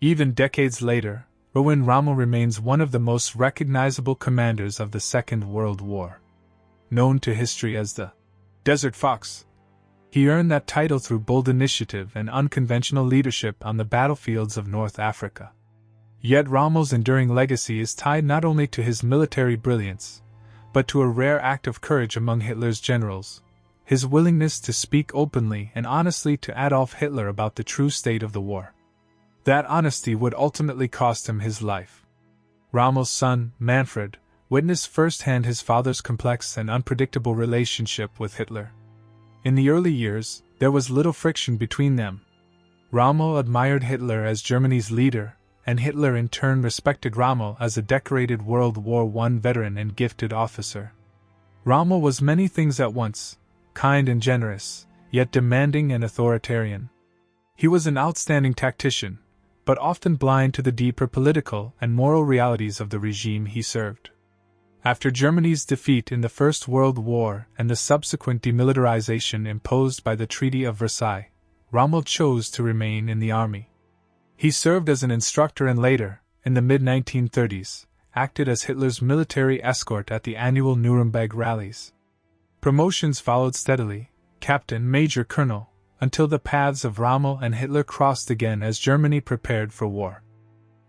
Even decades later, Erwin Rommel remains one of the most recognizable commanders of the Second World War. Known to history as the Desert Fox, he earned that title through bold initiative and unconventional leadership on the battlefields of North Africa. Yet Rommel's enduring legacy is tied not only to his military brilliance, but to a rare act of courage among Hitler's generals: his willingness to speak openly and honestly to Adolf Hitler about the true state of the war. That honesty would ultimately cost him his life. Rommel's son, Manfred, witnessed firsthand his father's complex and unpredictable relationship with Hitler. In the early years, there was little friction between them. Rommel admired Hitler as Germany's leader, and Hitler in turn respected Rommel as a decorated World War I veteran and gifted officer. Rommel was many things at once: kind and generous, yet demanding and authoritarian. He was an outstanding tactician, but often blind to the deeper political and moral realities of the regime he served. After Germany's defeat in the First World War and the subsequent demilitarization imposed by the Treaty of Versailles, Rommel chose to remain in the army. He served as an instructor and later, in the mid-1930s, acted as Hitler's military escort at the annual Nuremberg rallies. Promotions followed steadily, captain, major, colonel, until the paths of Rommel and Hitler crossed again as Germany prepared for war.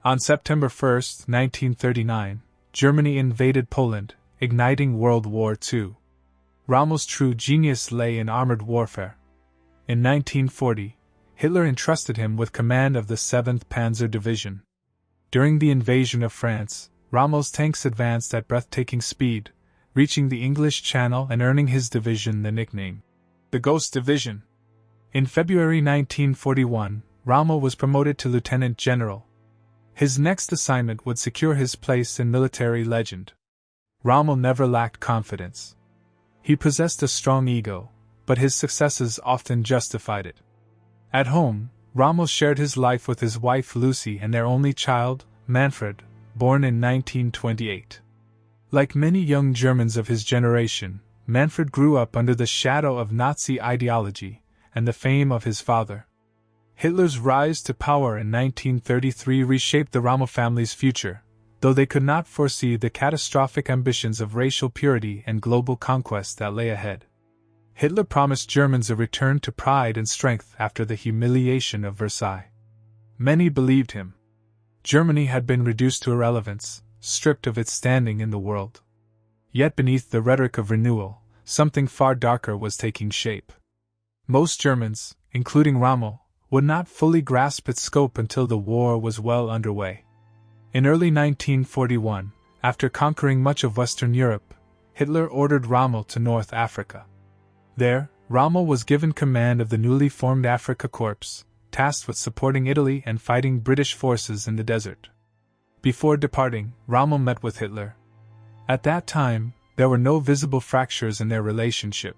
On September 1, 1939, Germany invaded Poland, igniting World War II. Rommel's true genius lay in armored warfare. In 1940, Hitler entrusted him with command of the 7th Panzer Division. During the invasion of France, Rommel's tanks advanced at breathtaking speed, reaching the English Channel and earning his division the nickname, the Ghost Division. In February 1941, Rommel was promoted to lieutenant general. His next assignment would secure his place in military legend. Rommel never lacked confidence. He possessed a strong ego, but his successes often justified it. At home, Rommel shared his life with his wife Lucy and their only child, Manfred, born in 1928. Like many young Germans of his generation, Manfred grew up under the shadow of Nazi ideology and the fame of his father. Hitler's rise to power in 1933 reshaped the Rommel family's future, though they could not foresee the catastrophic ambitions of racial purity and global conquest that lay ahead. Hitler promised Germans a return to pride and strength after the humiliation of Versailles. Many believed him. Germany had been reduced to irrelevance, stripped of its standing in the world. Yet beneath the rhetoric of renewal, something far darker was taking shape. Most Germans, including Rommel, would not fully grasp its scope until the war was well underway. In early 1941, after conquering much of Western Europe, Hitler ordered Rommel to North Africa. There, Rommel was given command of the newly formed Afrika Corps, tasked with supporting Italy and fighting British forces in the desert. Before departing, Rommel met with Hitler. At that time, there were no visible fractures in their relationship.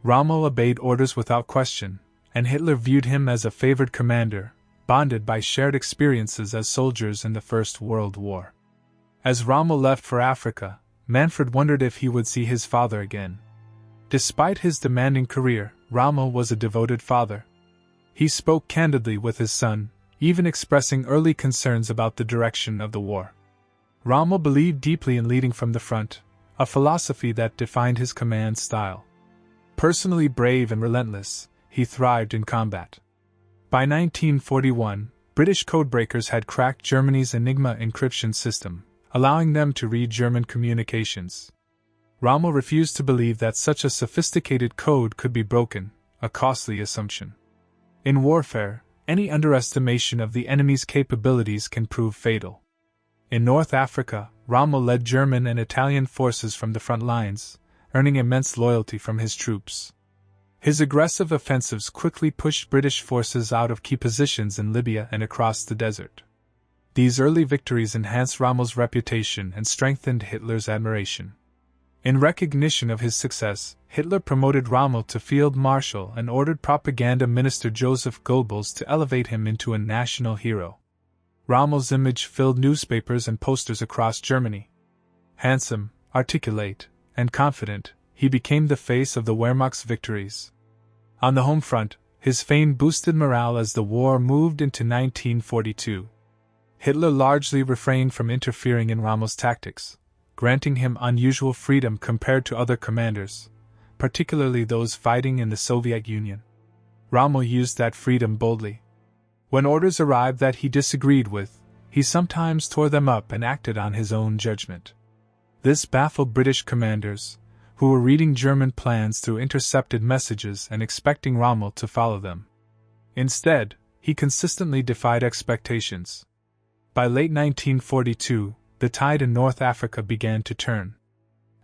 Rommel obeyed orders without question, and Hitler viewed him as a favored commander, bonded by shared experiences as soldiers in the First World War. As Rommel left for Africa, Manfred wondered if he would see his father again. Despite his demanding career, Rommel was a devoted father. He spoke candidly with his son, even expressing early concerns about the direction of the war. Rommel believed deeply in leading from the front, a philosophy that defined his command style. Personally brave and relentless, he thrived in combat. By 1941, British codebreakers had cracked Germany's Enigma encryption system, allowing them to read German communications. Rommel refused to believe that such a sophisticated code could be broken, a costly assumption. In warfare, any underestimation of the enemy's capabilities can prove fatal. In North Africa, Rommel led German and Italian forces from the front lines, earning immense loyalty from his troops. His aggressive offensives quickly pushed British forces out of key positions in Libya and across the desert. These early victories enhanced Rommel's reputation and strengthened Hitler's admiration. In recognition of his success, Hitler promoted Rommel to Field Marshal and ordered Propaganda Minister Joseph Goebbels to elevate him into a national hero. Rommel's image filled newspapers and posters across Germany. Handsome, articulate, and confident, he became the face of the Wehrmacht's victories. On the home front, His fame boosted morale as the war moved into 1942. Hitler largely refrained from interfering in Rommel's tactics, granting him unusual freedom compared to other commanders, particularly those fighting in the Soviet Union. Rommel used that freedom boldly. When orders arrived that he disagreed with, he sometimes tore them up and acted on his own judgment. This baffled British commanders, who were reading German plans through intercepted messages and expecting Rommel to follow them. Instead, he consistently defied expectations. By late 1942, the tide in North Africa began to turn.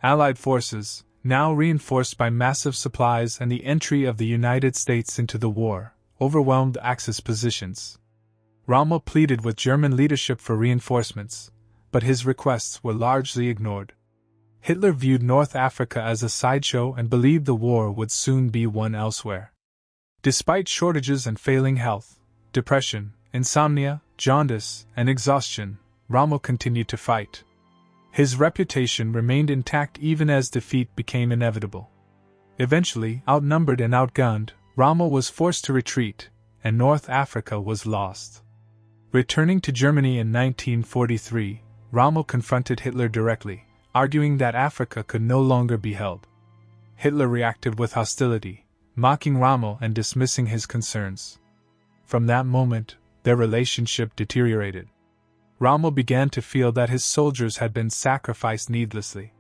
Allied forces, now reinforced by massive supplies and the entry of the United States into the war, overwhelmed Axis positions. Rommel pleaded with German leadership for reinforcements, but his requests were largely ignored. Hitler viewed North Africa as a sideshow and believed the war would soon be won elsewhere. Despite shortages and failing health, depression, insomnia, jaundice, and exhaustion, Rommel continued to fight. His reputation remained intact even as defeat became inevitable. Eventually, outnumbered and outgunned, Rommel was forced to retreat, and North Africa was lost. Returning to Germany in 1943, Rommel confronted Hitler directly, arguing that Africa could no longer be held. Hitler reacted with hostility, mocking Rommel and dismissing his concerns. From that moment, their relationship deteriorated. Rommel began to feel that his soldiers had been sacrificed needlessly.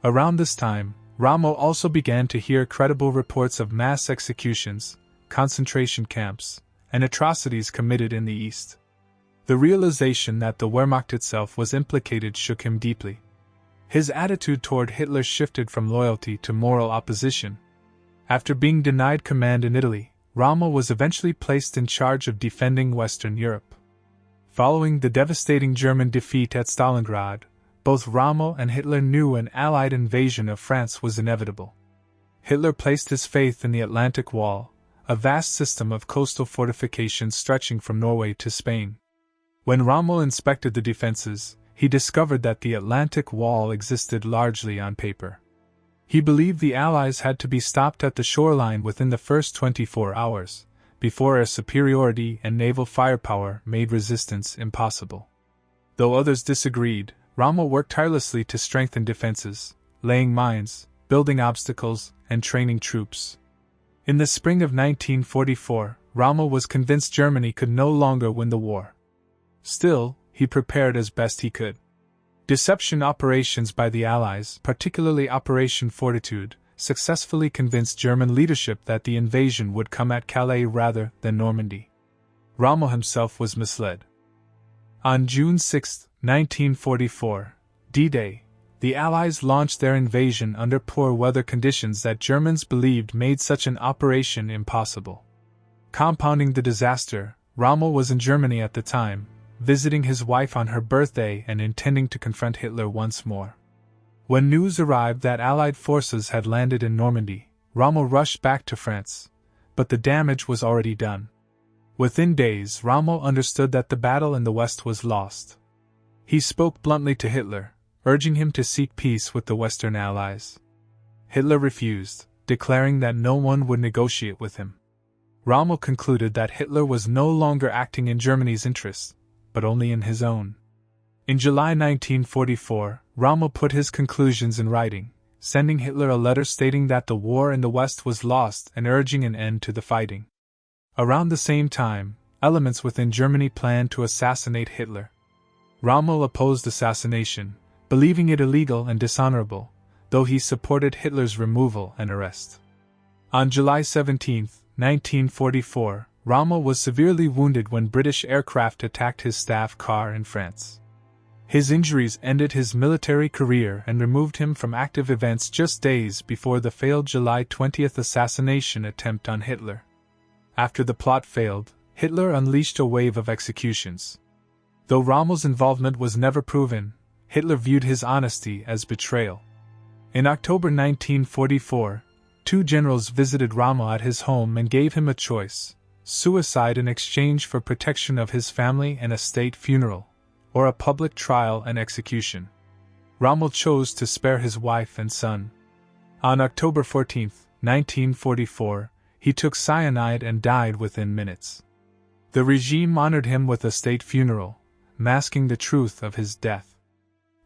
Around this time, Rommel also began to hear credible reports of mass executions, concentration camps, and atrocities committed in the East. The realization that the Wehrmacht itself was implicated shook him deeply. His attitude toward Hitler shifted from loyalty to moral opposition. After being denied command in Italy, Rommel was eventually placed in charge of defending Western Europe. Following the devastating German defeat at Stalingrad, both Rommel and Hitler knew an Allied invasion of France was inevitable. Hitler placed his faith in the Atlantic Wall, a vast system of coastal fortifications stretching from Norway to Spain. When Rommel inspected the defenses, he discovered that the Atlantic Wall existed largely on paper. He believed the Allies had to be stopped at the shoreline within the first 24 hours, before air superiority and naval firepower made resistance impossible. Though others disagreed, Rommel worked tirelessly to strengthen defenses, laying mines, building obstacles, and training troops. In the spring of 1944, Rommel was convinced Germany could no longer win the war. Still, he prepared as best he could. Deception operations by the Allies, particularly Operation Fortitude, successfully convinced German leadership that the invasion would come at Calais rather than Normandy. Rommel himself was misled. On June 6, 1944, D-Day, the Allies launched their invasion under poor weather conditions that Germans believed made such an operation impossible. Compounding the disaster, Rommel was in Germany at the time, visiting his wife on her birthday and intending to confront Hitler once more. When news arrived that Allied forces had landed in Normandy, Rommel rushed back to France, but the damage was already done. Within days, Rommel understood that the battle in the West was lost. He spoke bluntly to Hitler, urging him to seek peace with the Western Allies. Hitler refused, declaring that no one would negotiate with him. Rommel concluded that Hitler was no longer acting in Germany's interests, but only in his own. In July 1944, Rommel put his conclusions in writing, sending Hitler a letter stating that the war in the West was lost and urging an end to the fighting. Around the same time, elements within Germany planned to assassinate Hitler. Rommel opposed assassination, believing it illegal and dishonorable, though he supported Hitler's removal and arrest. On July 17, 1944, Rommel was severely wounded when British aircraft attacked his staff car in France. His injuries ended his military career and removed him from active events just days before the failed July 20 assassination attempt on Hitler. After the plot failed, Hitler unleashed a wave of executions. Though Rommel's involvement was never proven, Hitler viewed his honesty as betrayal. In October 1944, two generals visited Rommel at his home and gave him a choice: suicide in exchange for protection of his family and a state funeral, or a public trial and execution. Rommel chose to spare his wife and son. On October 14, 1944, He took cyanide and died within minutes. The regime honored him with a state funeral, masking the truth of his death.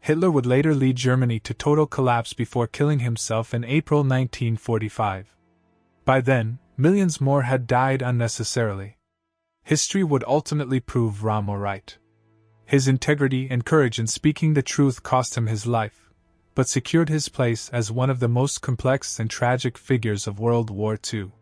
Hitler would later lead Germany to total collapse before killing himself in April 1945. By then, millions more had died unnecessarily. History would ultimately prove Rommel right. His integrity and courage in speaking the truth cost him his life, but secured his place as one of the most complex and tragic figures of World War II.